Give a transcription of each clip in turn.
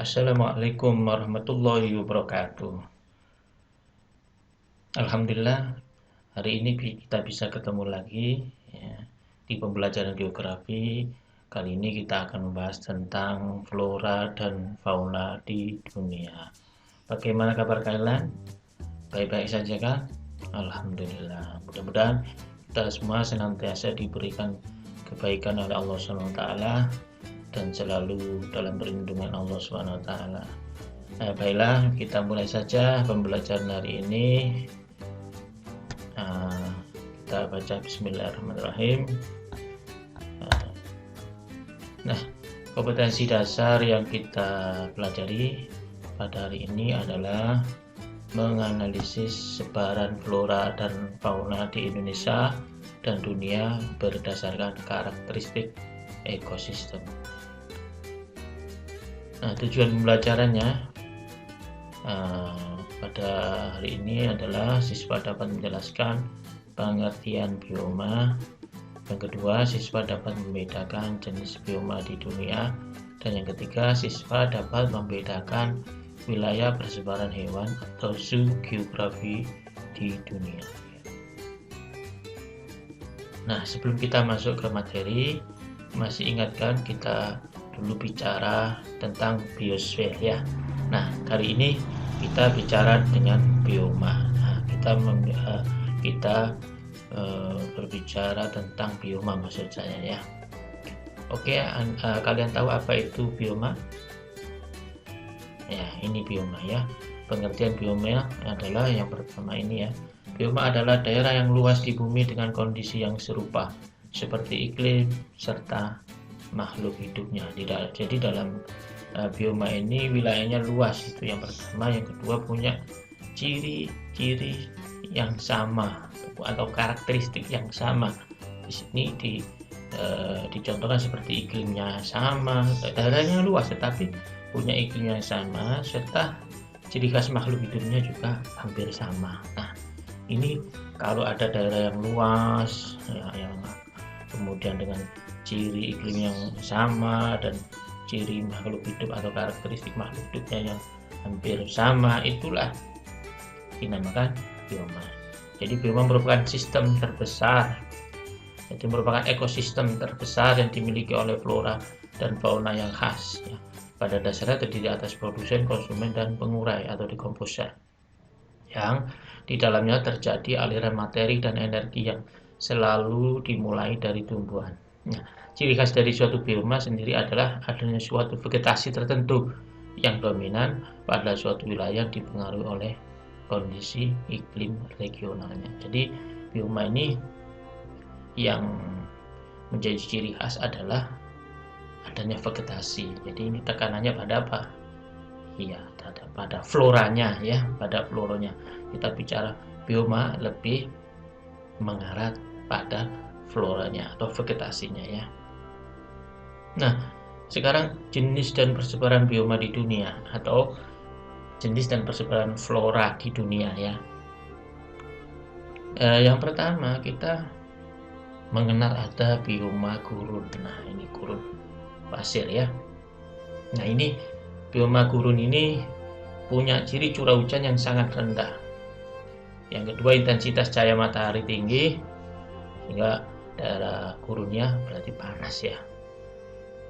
Assalamualaikum warahmatullahi wabarakatuh. Alhamdulillah, hari ini kita bisa ketemu lagi ya, di pembelajaran geografi. Kali ini kita akan membahas tentang flora dan fauna di dunia. Bagaimana kabar kalian? Baik-baik saja kan? Alhamdulillah. Mudah-mudahan kita semua senantiasa diberikan kebaikan oleh Allah SWT dan selalu dalam perlindungan Allah SWT. Baiklah, kita mulai saja pembelajaran hari ini. Kita baca Bismillahirrahmanirrahim. Nah, kompetensi dasar yang kita pelajari pada hari ini adalah menganalisis sebaran flora dan fauna di Indonesia dan dunia berdasarkan karakteristik ekosistem. Nah, tujuan pembelajarannya pada hari ini adalah siswa dapat menjelaskan pengertian bioma. Yang kedua, siswa dapat membedakan jenis bioma di dunia. Dan yang ketiga, siswa dapat membedakan wilayah persebaran hewan atau zoogeografi di dunia. Nah, sebelum kita masuk ke materi, masih ingatkan kita dulu bicara tentang biosfer ya. Nah, kali ini kita bicara dengan bioma. Nah, kita berbicara tentang bioma maksud saya ya. Oke, kalian tahu apa itu bioma? Ya, ini bioma ya. Pengertian bioma adalah yang pertama ini ya. Bioma adalah daerah yang luas di bumi dengan kondisi yang serupa seperti iklim serta makhluk hidupnya. Jadi dalam bioma ini wilayahnya luas, itu yang pertama. Yang kedua, punya ciri-ciri yang sama atau karakteristik yang sama. Di sini dicontohkan seperti iklimnya sama, daerahnya luas tetapi punya iklim yang sama, serta ciri khas makhluk hidupnya juga hampir sama. Nah, ini kalau ada daerah yang luas ya, yang kemudian dengan ciri iklim yang sama dan ciri makhluk hidup atau karakteristik makhluk hidupnya yang hampir sama, itulah dinamakan bioma. Jadi bioma merupakan sistem terbesar, jadi merupakan ekosistem terbesar yang dimiliki oleh flora dan fauna yang khas ya. Pada dasarnya terdiri atas produsen, konsumen, dan pengurai atau decomposer, yang di dalamnya terjadi aliran materi dan energi yang selalu dimulai dari tumbuhan. Nah, ciri khas dari suatu bioma sendiri adalah adanya suatu vegetasi tertentu yang dominan pada suatu wilayah dipengaruhi oleh kondisi iklim regionalnya. Jadi bioma ini yang menjadi ciri khas adalah adanya vegetasi. Jadi ini tekanannya pada apa? Iya, pada floranya ya, pada floranya. Kita bicara bioma lebih mengarah pada floranya atau vegetasinya ya. Nah, sekarang jenis dan persebaran bioma di dunia atau jenis dan persebaran flora di dunia ya. Yang pertama kita mengenal ada bioma gurun. Nah, ini gurun pasir ya. Nah, ini bioma gurun ini punya ciri curah hujan yang sangat rendah. Yang kedua, intensitas cahaya matahari tinggi sehingga daerah gurunnya berarti panas ya.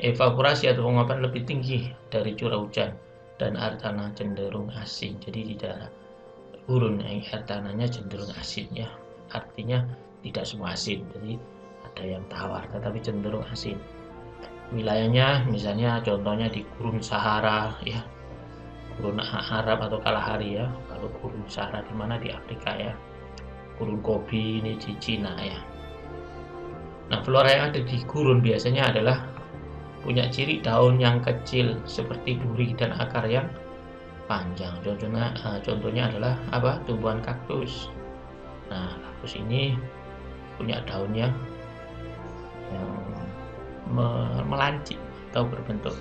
Evaporasi atau penguapan lebih tinggi dari curah hujan dan air tanah cenderung asin. Jadi di daerah gurun air tanahnya cenderung asin ya. Artinya tidak semua asin, jadi ada yang tawar tetapi cenderung asin. Wilayahnya misalnya contohnya di gurun Sahara ya, gurun Arab atau Kalahari ya. Kalau gurun Sahara di mana? Di Afrika ya. Gurun Gobi ini di Cina ya. Nah, flora yang ada di gurun biasanya adalah punya ciri daun yang kecil seperti duri dan akar yang panjang. Contohnya adalah apa? Tumbuhan kaktus. Nah, kaktus ini punya daun yang melancip atau berbentuk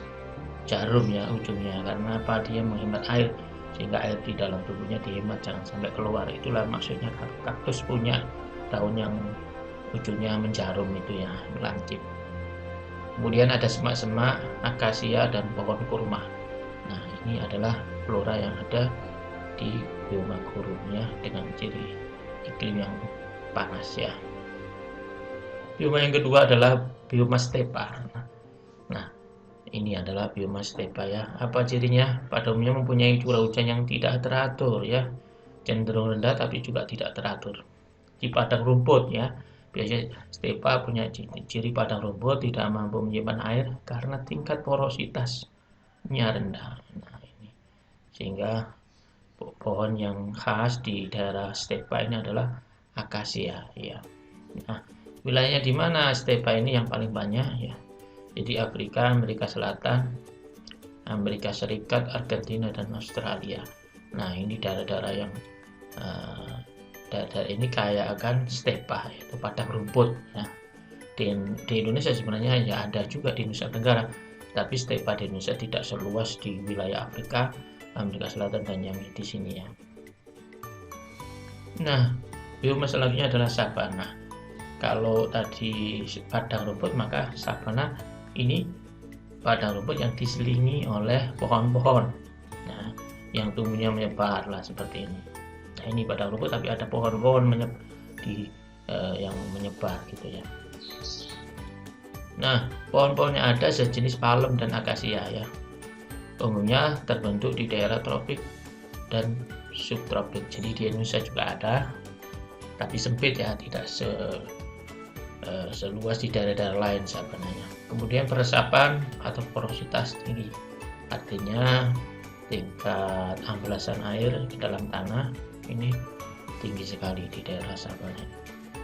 jarum ya ujungnya. Karena apa? Dia menghemat air sehingga air di dalam tubuhnya dihemat, jangan sampai keluar. Itulah maksudnya kaktus punya daun yang ujungnya menjarum itu ya, melancip. Kemudian ada semak-semak, akasia, dan pohon kurma. Nah, Ini adalah flora yang ada di bioma gurun ya, dengan ciri iklim yang panas ya. Bioma yang kedua adalah bioma stepa. Nah, ini adalah bioma stepa ya. Apa cirinya? Pada umumnya mempunyai curah hujan yang tidak teratur ya, cenderung rendah tapi juga tidak teratur. Di padang rumput ya, biasanya stepa punya ciri padang rumput tidak mampu menyimpan air karena tingkat porositasnya rendah. Nah, ini sehingga pohon yang khas di daerah stepa ini adalah akasia ya. Nah, wilayahnya di mana stepa ini yang paling banyak ya? Jadi Afrika, Amerika Selatan, Amerika Serikat, Argentina, dan Australia. Nah, ini daerah-daerah yang daerah ini kaya akan stepa, yaitu padang rumput ya. Di Indonesia sebenarnya ya ada juga di Nusa Tenggara, tapi stepa di Indonesia tidak seluas di wilayah Afrika, Amerika Selatan, dan yang di sini ya. Nah, bioma selanjutnya adalah sabana. Kalau tadi padang rumput, maka sabana ini padang rumput yang diselingi oleh pohon-pohon, nah, yang tumbuhnya menyebar lah seperti ini. Nah, ini padang rumput tapi ada pohon-pohon yang menyebar gitu ya. Nah, pohon-pohon yang ada sejenis palem dan akasia ya. Umumnya terbentuk di daerah tropik dan subtropik. Jadi di Indonesia juga ada, tapi sempit ya, tidak seluas di daerah-daerah lain sabananya. Kemudian peresapan atau porositas tinggi, artinya tingkat amblasan air di dalam tanah ini tinggi sekali di daerah sabana.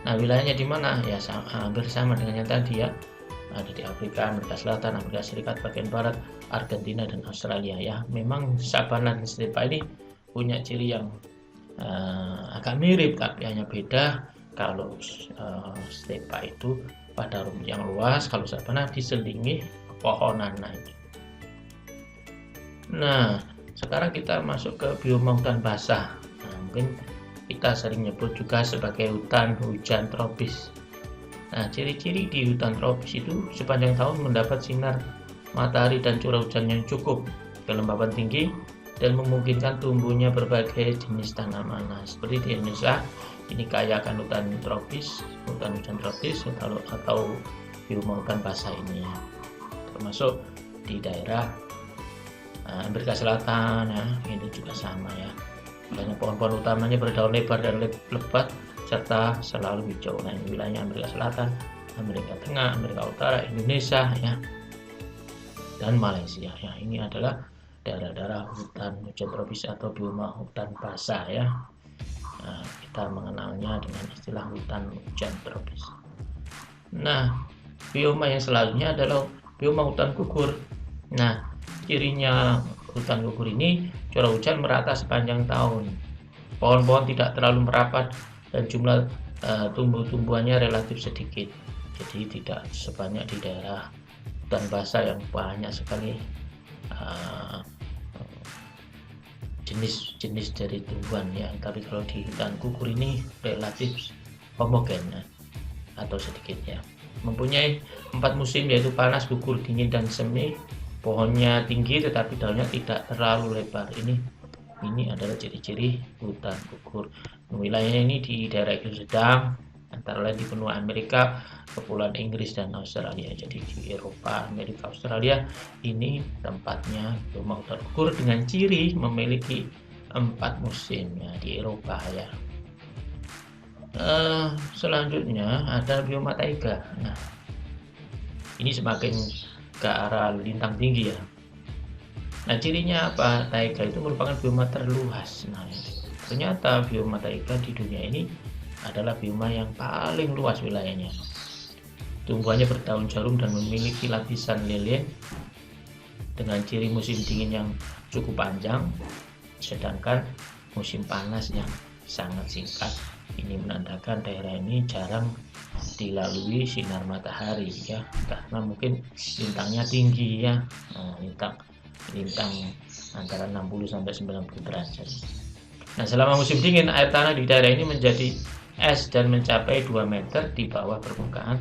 Nah, wilayahnya di mana ya, hampir sama dengan yang tadi ya, ada di Afrika, Amerika Selatan, Amerika Serikat bagian barat, Argentina, dan Australia ya. Memang sabana dan stepa ini punya ciri yang agak mirip, tapi hanya beda. Kalau stepa itu pada rumput yang luas, kalau sabana diselingi pepohonan. Nah, sekarang kita masuk ke bioma hutan basah. Nah, mungkin kita sering nyebut juga sebagai hutan hujan tropis. Nah, ciri-ciri di hutan tropis itu sepanjang tahun mendapat sinar matahari dan curah hujan yang cukup, kelembapan tinggi, dan memungkinkan tumbuhnya berbagai jenis tanaman. Nah, seperti di Indonesia, ini kaya akan hutan tropis, hutan hujan tropis, atau bioma hutan basah ini ya. Termasuk di daerah Amerika Selatan ya, ini juga sama ya. Banyak pohon-pohon utamanya berdaun lebar dan lebat serta selalu hijau. Nah, ini wilayahnya Amerika Selatan, Amerika Tengah, Amerika Utara, Indonesia ya, dan Malaysia ya. Ini adalah daerah-daerah hutan hujan tropis atau bioma hutan basah ya. Nah, kita mengenalnya dengan istilah hutan hujan tropis. Nah, bioma yang selanjutnya adalah bioma hutan gugur. Nah, cirinya hutan gugur ini curah hujan merata sepanjang tahun. Pohon-pohon tidak terlalu merapat dan jumlah tumbuh-tumbuhannya relatif sedikit. Jadi tidak sebanyak di daerah hutan basah yang banyak sekali jenis-jenis dari tumbuhan ya. Tapi kalau di hutan gugur ini relatif homogen atau sedikit ya. Mempunyai 4 musim, yaitu panas, gugur, dingin, dan semi. Pohonnya tinggi tetapi daunnya tidak terlalu lebar. Ini adalah ciri-ciri hutan gugur. Wilayahnya ini di daerah iklim sedang, antara lain di benua Amerika, Kepulauan Inggris, dan Australia. Jadi di Eropa, Amerika, Australia ini tempatnya bioma hutan gugur dengan ciri memiliki 4 musim ya, di Eropa ya. Selanjutnya ada bioma taiga. Nah, ini semakin ke arah lintang tinggi ya. Nah, cirinya apa? Taiga itu merupakan bioma terluas. Nah, ternyata bioma taiga di dunia ini adalah bioma yang paling luas wilayahnya. Tumbuhannya berdaun jarum dan memiliki lapisan lilin dengan ciri musim dingin yang cukup panjang, sedangkan musim panas yang sangat singkat. Ini menandakan daerah ini jarang dilalui sinar matahari ya, karena mungkin lintangnya tinggi ya. Nah, lintang antara 60 sampai 90 derajat. Nah, selama musim dingin air tanah di daerah ini menjadi es dan mencapai 2 meter di bawah permukaan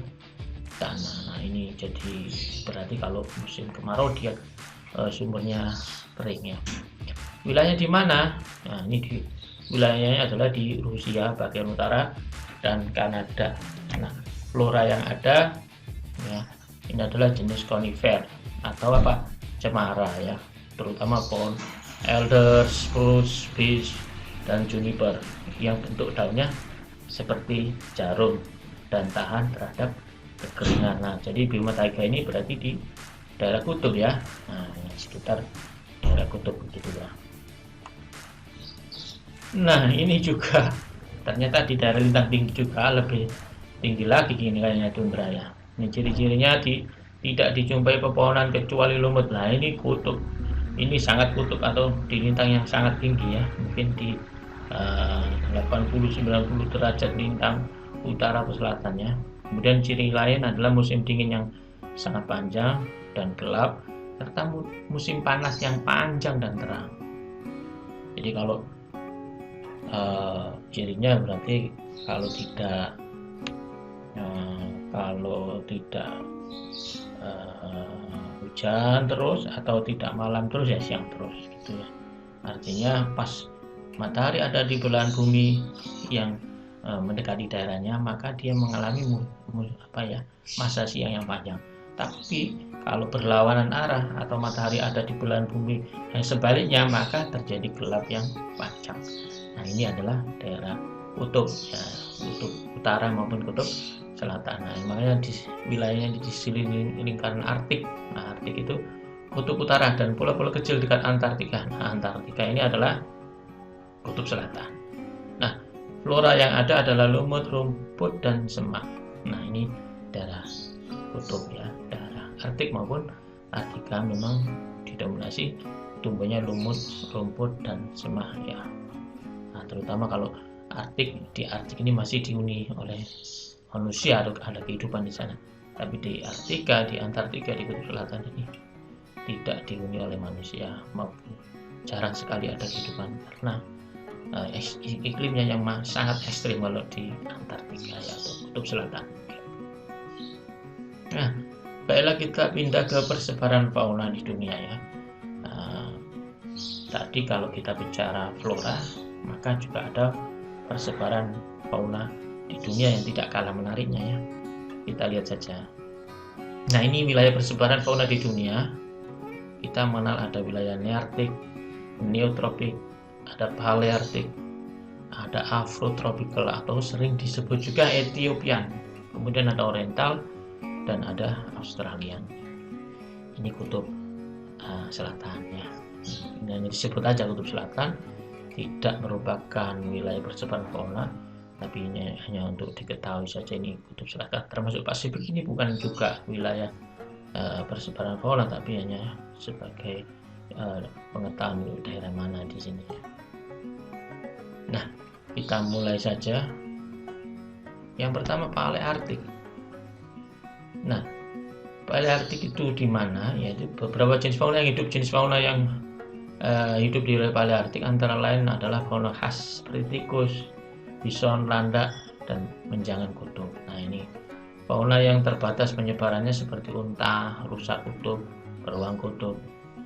tanah. Nah, ini jadi berarti kalau musim kemarau dia sumbernya kering ya. Wilayah di mana? Nah, ini wilayahnya adalah di Rusia bagian utara dan Kanada. Nah, flora yang ada ya, ini adalah jenis conifer atau apa? Cemara ya, terutama pohon elder, spruce, beech, dan juniper yang bentuk daunnya seperti jarum dan tahan terhadap kekeringan. Nah, jadi bioma taiga ini berarti di daerah kutub ya. Nah, sekitar daerah kutub begitu ya. Nah, ini juga ternyata di daerah lintang tinggi juga lebih tinggi lagi gini kayaknya tundra ya. Ini ciri-cirinya tidak dijumpai pepohonan kecuali lumut. Nah, ini kutub. Ini sangat kutub atau di lintang yang sangat tinggi ya. Mungkin di 80-90 derajat lintang utara ke selatan ya. Kemudian ciri lain adalah musim dingin yang sangat panjang dan gelap serta musim panas yang panjang dan terang. Jadi kalau cirinya berarti kalau tidak hujan terus atau tidak malam terus ya siang terus gitu ya. Artinya pas matahari ada di belahan bumi yang mendekati daerahnya, maka dia mengalami masa siang yang panjang. Tapi kalau berlawanan arah atau matahari ada di belahan bumi yang sebaliknya, maka terjadi gelap yang panjang. Nah, ini adalah daerah kutub ya, kutub utara maupun kutub selatan. Nah, makanya di wilayahnya diselilingi lingkaran Arktik. Nah, Arktik itu kutub utara dan pulau-pulau kecil dekat Antartika. Nah, Antartika ini adalah kutub selatan. Nah, flora yang ada adalah lumut, rumput, dan semak. Nah, ini daerah kutub ya, daerah Arktik maupun Arktika memang didominasi tumbuhnya lumut, rumput, dan semak ya. Nah, terutama kalau di Arktik ini masih dihuni oleh manusia atau ada kehidupan di sana. Tapi di Arktika, di Antartika, di kutub selatan ini tidak dihuni oleh manusia maupun jarang sekali ada kehidupan karena iklimnya yang sangat ekstrim kalau di Antartika ya, atau kutub selatan. Nah, baiklah kita pindah ke persebaran fauna di dunia ya. Tadi kalau kita bicara flora, maka juga ada persebaran fauna di dunia yang tidak kalah menariknya ya. Kita lihat saja. Nah, ini wilayah persebaran fauna di dunia. Kita mengenal ada wilayah nearktik, neotropik, ada palearktik, ada afrotropical atau sering disebut juga Ethiopian, kemudian ada oriental dan ada Australian. Ini kutub selatan ya. Dan disebut aja kutub selatan, tidak merupakan wilayah persebaran fauna, tapi ini hanya untuk diketahui saja ini kutub selatan. Termasuk Pasifik ini bukan juga wilayah persebaran fauna, tapi hanya sebagai pengetahuan daerah mana di sini. Nah, kita mulai saja. Yang pertama Palearktik. Nah, Palearktik itu di mana? Yaitu beberapa jenis fauna yang hidup. Jenis fauna yang hidup di wilayah Palearktik antara lain adalah fauna khas seperti tikus, bison, landak, dan menjangan kutub. Nah, ini fauna yang terbatas penyebarannya seperti unta, rusa kutub, beruang kutub,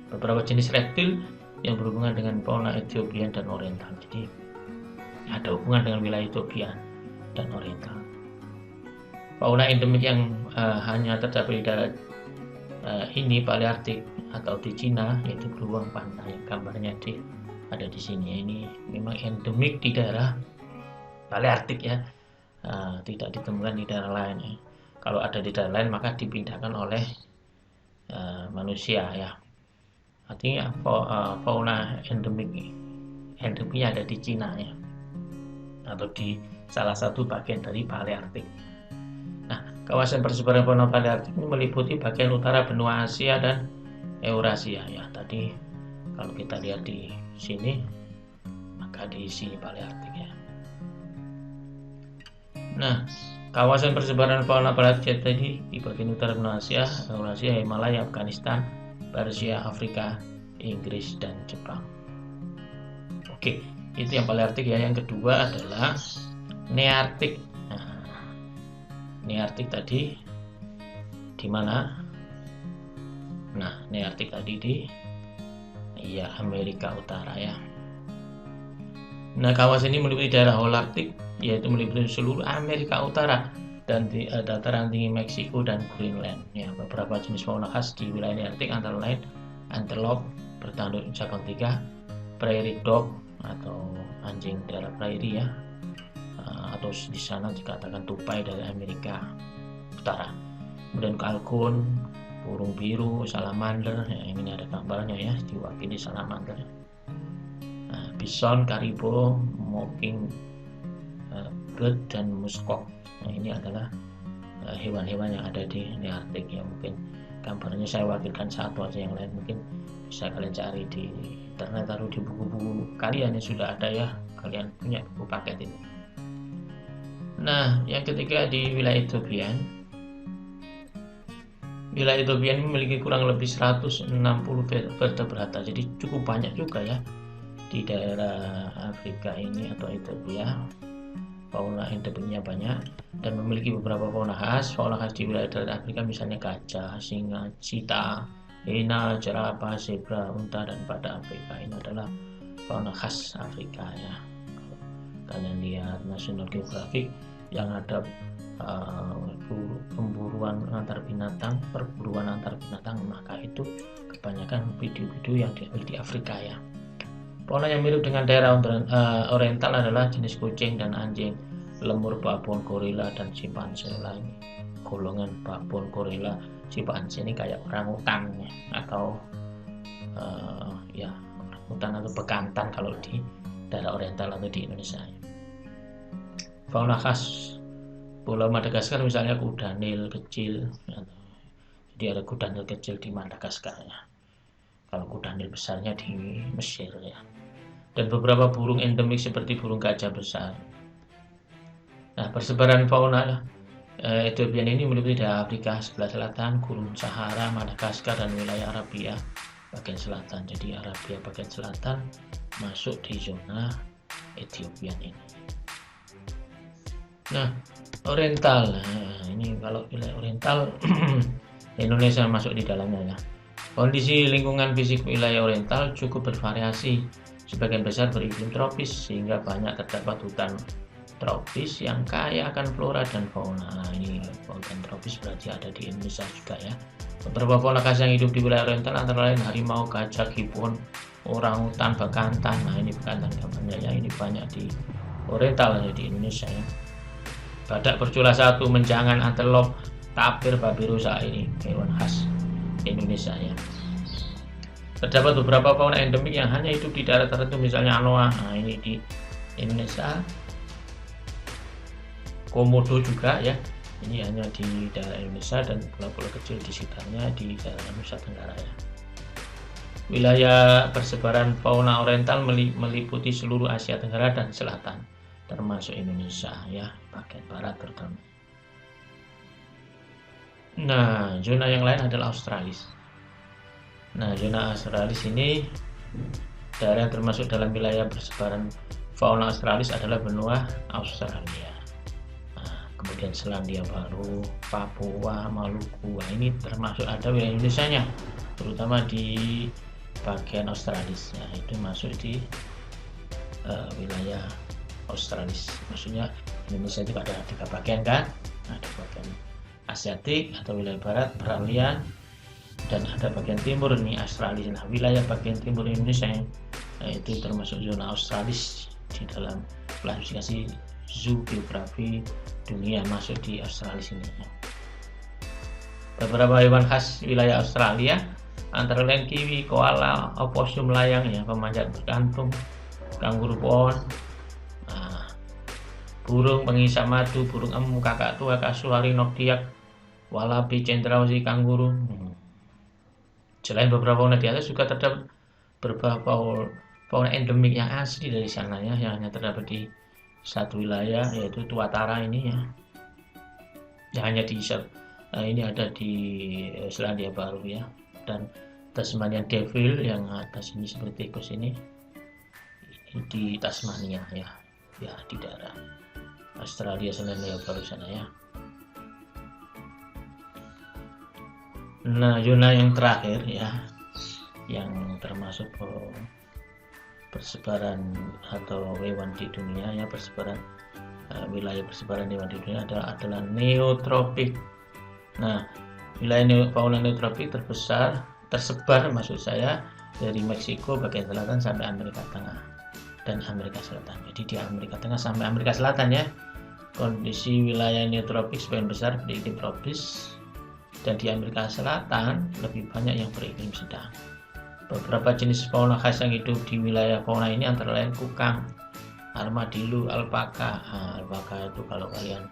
beberapa jenis reptil yang berhubungan dengan fauna Ethiopian dan oriental. Jadi ada hubungan dengan wilayah Ethiopian dan oriental. Fauna endemik yang hanya terdapat di daerah ini Palearktik atau di Cina, yaitu beruang panda yang gambarnya ada di sini. Ini memang endemik di daerah Palearktik ya, tidak ditemukan di daerah lain ya. Kalau ada di daerah lain maka dipindahkan oleh manusia ya. Artinya fauna endemiknya ada di Cina ya, atau di salah satu bagian dari Palearktik. Nah, kawasan persebaran fauna Palearktik ini meliputi bagian utara benua Asia dan Eurasia ya. Tadi kalau kita lihat di sini, maka di sini Palearktik ya. Nah, kawasan persebaran fauna Palearktik tadi di bagian utara benua Asia, Eurasia, Himalaya, Afghanistan, Persia, Afrika, Inggris, dan Jepang. Oke, itu yang Palearktik ya. Yang kedua adalah Nearktik. Nearktik tadi di mana? Nah, ini Arktik tadi di Amerika Utara ya. Nah, kawasan ini meliputi daerah Holarktik, yaitu meliputi seluruh Amerika Utara dan di dataran tinggi Meksiko dan Greenland. Ya, beberapa jenis fauna khas di wilayah Arktik antara lain antelope bertanduk cabang 3, prairie dog atau anjing daerah prairie ya, atau di sana dikatakan tupai dari Amerika Utara. Kemudian kalkun, burung biru, salamander, ya, ini ada gambarnya ya, diwakili salamander. Bison, karibo, mocking bird, dan muskok. Nah, ini adalah hewan-hewan yang ada di Arktik ya. Mungkin gambarnya saya wakilkan satu aja, yang lain mungkin bisa kalian cari di internet atau di buku-buku kalian yang sudah ada ya, kalian punya buku paket ini. Nah, yang ketiga di wilayah Ethiopia. Wilayah Ethiopia ini memiliki kurang lebih 160 vertebrata, jadi cukup banyak juga ya di daerah Afrika ini atau Ethiopia. Fauna endemiknya banyak dan memiliki beberapa fauna khas. Fauna khas di wilayah daerah Afrika misalnya gajah, singa, cheetah, hiena, jerapah, zebra, unta, dan pada Afrika. Ini adalah fauna khas Afrika ya. Kalian lihat National Geographic yang ada perburuan antar binatang, maka itu kebanyakan video-video yang diambil di Afrika ya. Fauna yang mirip dengan daerah oriental adalah jenis kucing dan anjing, lemur, babon, gorila, dan simpanse. Ini golongan babon, gorila, simpanse ini kayak orangutan ya, atau orangutan atau bekantan kalau di daerah oriental atau di Indonesia. Fauna khas Pulau Madagaskar misalnya kuda Nil kecil. Jadi ada kuda Nil kecil di Madagaskar ya. Kalau kuda Nil besarnya di Mesir ya. Dan beberapa burung endemik seperti burung gajah besar. Nah, persebaran fauna Ethiopia ini meliputi daerah Afrika sebelah selatan, Gurun Sahara, Madagaskar, dan wilayah Arabia bagian selatan. Jadi Arabia bagian selatan masuk di zona Ethiopia ini. Nah, oriental. Nah, ini kalau wilayah oriental Indonesia masuk di dalamnya ya. Kondisi lingkungan fisik wilayah oriental cukup bervariasi. Sebagian besar beriklim tropis sehingga banyak terdapat hutan tropis yang kaya akan flora dan fauna. Nah, ini hutan tropis berarti ada di Indonesia juga ya. Beberapa fauna khas yang hidup di wilayah oriental antara lain harimau, gajah, gibbon, orangutan, bekantan. Nah, ini bekantan gambarnya ya, ini banyak di oriental ya, di Indonesia ya. Badak bercula satu, menjangan, antelop, tapir, babi rusa, ini hewan khas Indonesia ya. Terdapat beberapa fauna endemik yang hanya hidup di daerah tertentu, misalnya anoa. Nah, ini di Indonesia. Komodo juga ya. Ini hanya di daerah Indonesia dan pulau-pulau kecil di sekitarnya di daerah Nusa Tenggara ya. Wilayah persebaran fauna oriental meliputi seluruh Asia Tenggara dan Selatan, termasuk Indonesia ya, bagian barat terutama. Nah, zona yang lain adalah Australis. Nah, zona Australis ini daerah yang termasuk dalam wilayah persebaran fauna Australis adalah benua Australia. Nah, kemudian Selandia Baru, Papua, Maluku. Nah, ini termasuk ada wilayah Indonesianya, terutama di bagian Australis. Nah, itu masuk di wilayah Australis. Maksudnya Indonesia itu ada 3 bagian kan? Ada bagian Asiatik atau wilayah barat, peralihan, dan ada bagian timur nih Australis. Nah, wilayah bagian timur Indonesia itu termasuk zona Australis di dalam klasifikasi zoogeografi dunia, masuk di Australis ini. Beberapa hewan khas wilayah Australia antara lain kiwi, koala, opossum layang ya, pemanjat berkantung, kanguru pohon, burung penghisap madu, burung emu, kakak tua, kasuari, noktiak, walabi, cendrawasih, kanguru. Selain beberapa fauna di atas, juga terdapat beberapa fauna endemik yang asli dari sana ya, yang hanya terdapat di satu wilayah, yaitu Tuatara ini ya, yang hanya di ini ada di Selandia Baru ya, dan Tasmanian Devil yang atas ini seperti tikus ini di Tasmania ya, di daerah Australia, Selandia Baru sana ya. Nah, zona yang terakhir ya, yang termasuk persebaran atau hewan di dunia ya, wilayah persebaran hewan di dunia adalah neotropik. Nah, wilayah fauna neotropik tersebar maksud saya dari Meksiko bagian selatan sampai Amerika Tengah dan Amerika Selatan. Jadi di Amerika Tengah sampai Amerika Selatan ya, kondisi wilayah neotropik sebagian besar beriklim tropis, dan di Amerika Selatan lebih banyak yang beriklim sedang. Beberapa jenis fauna khas yang hidup di wilayah fauna ini antara lain kukang, armadillo, alpaka. Alpaka itu kalau kalian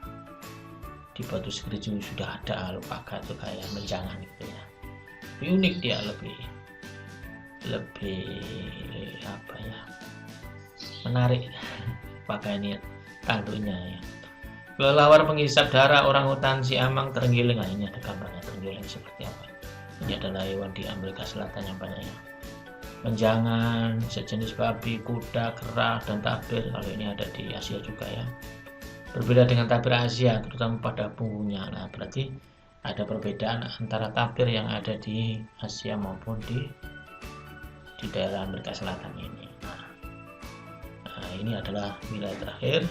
di Batu Segeri sudah ada alpaka, itu kayak menjangan gitu ya. Unik dia, lebih apa ya, menarik pakai ini tanduknya ya. Kelelawar penghisap darah orangutan siamang terenggiling. Ini ada gambarnya terenggiling seperti apa. Ini adalah hewan di Amerika Selatan yang banyaknya. Menjangan, sejenis babi, kuda, kera, dan tapir. Kalau ini ada di Asia juga ya. Berbeda dengan tapir Asia, terutama pada punggungnya. Nah, berarti ada perbedaan antara tapir yang ada di Asia maupun di daerah Amerika Selatan ini. Nah, ini adalah wilayah terakhir.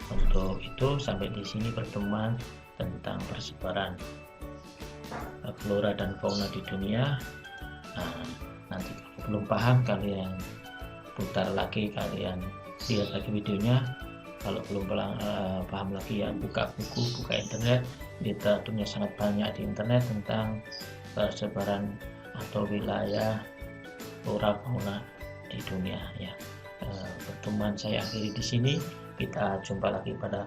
Untuk itu sampai di sini pertemuan tentang persebaran flora dan fauna di dunia. Nah, nanti kalau belum paham kalian putar lagi, kalian lihat lagi videonya. Kalau belum paham lagi ya buka buku, buka internet. Literaturnya sangat banyak di internet tentang persebaran atau wilayah flora fauna di dunia ya. Pertemuan saya akhiri di sini. Kita jumpa lagi pada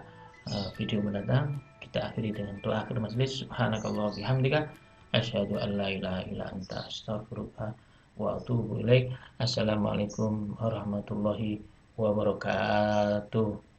video mendatang. Kita akhiri dengan doa akhir majelis. Subhanakallah bihamdika asyhadu an la ilaha illa anta astaghfiruka wa atubu ilaik. Assalamualaikum warahmatullahi wabarakatuh.